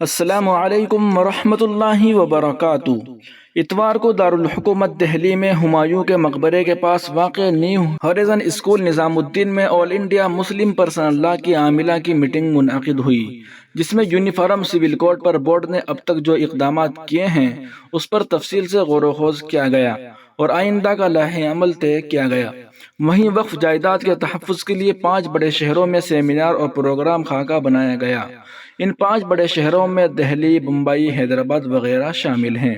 السلام علیکم ورحمۃ اللہ وبرکاتہ۔ اتوار کو دارالحکومت دہلی میں ہمایوں کے مقبرے کے پاس واقع نیو ہاریزن اسکول نظام الدین میں آل انڈیا مسلم پرسنل لا کی عاملہ کی میٹنگ منعقد ہوئی، جس میں یونیفارم سول کوڈ پر بورڈ نے اب تک جو اقدامات کیے ہیں اس پر تفصیل سے غور و خوض کیا گیا اور آئندہ کا لائحہ عمل طے کیا گیا۔ وہیں وقف جائیداد کے تحفظ کے لیے 5 بڑے شہروں میں سیمینار اور پروگرام خاکہ بنایا گیا۔ ان 5 بڑے شہروں میں دہلی، بمبئی، حیدرآباد وغیرہ شامل ہیں۔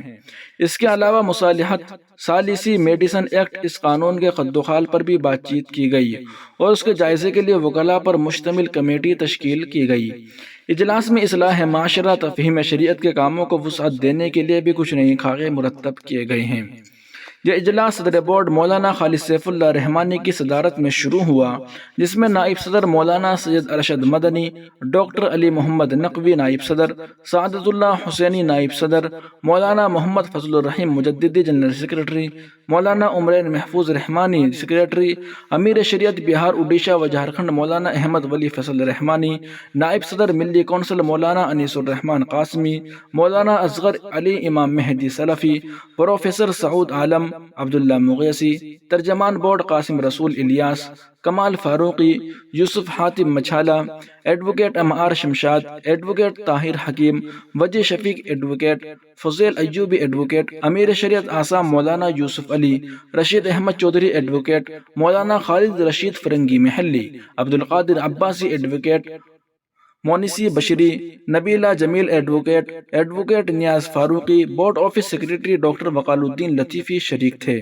اس کے علاوہ مصالحت ثالثی میڈیسن ایکٹ اس قانون کے خد و خال پر بھی بات چیت کی گئی اور اس کے جائزے کے لیے وکلاء پر مشتمل کمیٹی تشکیل کی گئی۔ اجلاس میں اصلاح معاشرہ، تفہیم شریعت کے کاموں کو وسعت دینے کے لیے بھی کچھ نئی خاکے مرتب کیے گئے ہیں۔ یہ اجلاس صدر بورڈ مولانا خالد سیف اللہ رحمانی کی صدارت میں شروع ہوا، جس میں نائب صدر مولانا سید ارشد مدنی، ڈاکٹر علی محمد نقوی نائب صدر، سعادت اللہ حسینی نائب صدر، مولانا محمد فضل الرحیم مجددی جنرل سیکریٹری، مولانا عمرین محفوظ رحمانی سیکریٹری، امیر شریعت بہار، اڈیشہ و جھارکھنڈ مولانا احمد ولی فضل رحمانی، نائب صدر ملی کونسل مولانا انیس الرحمان قاسمی، مولانا اصغر علی امام مہدی سلفی، پروفیسر سعود عالم، عبداللہ مغیثی، ترجمان board Qasim Rasool Ilyas, Kamal Farooqui, Yusuf Hatim Machhala, advocate Ammar Shamshad, advocate Tahir Hakeem, Waji Shafiq advocate, Fuzail Ayubi advocate, امیر شریعت آسام مولانا یوسف علی، رشید احمد چودھری ایڈوکیٹ، مولانا Khalid Rasheed Farangi Mahali, Abdulqadir Abbasi advocate, Munsi Bushra, Nabeela Jameel advocate, advocate Niyaz Farooqui, board office secretary doctor Waqal Uddin لطیفی شریک تھے۔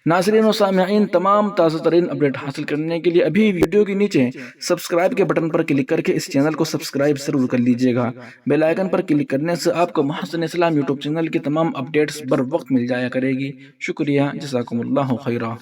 ناظرین و سامعین، تمام تازہ ترین اپڈیٹ حاصل کرنے کے لیے ابھی ویڈیو کے نیچے سبسکرائب کے بٹن پر کلک کر کے اس چینل کو سبسکرائب ضرور کر لیجئے گا۔ بیل آئیکن پر کلک کرنے سے آپ کو محسن اسلام یوٹیوب چینل کی تمام اپڈیٹس بر وقت مل جایا کرے گی۔ شکریہ، جزاکم اللہ خیرہ۔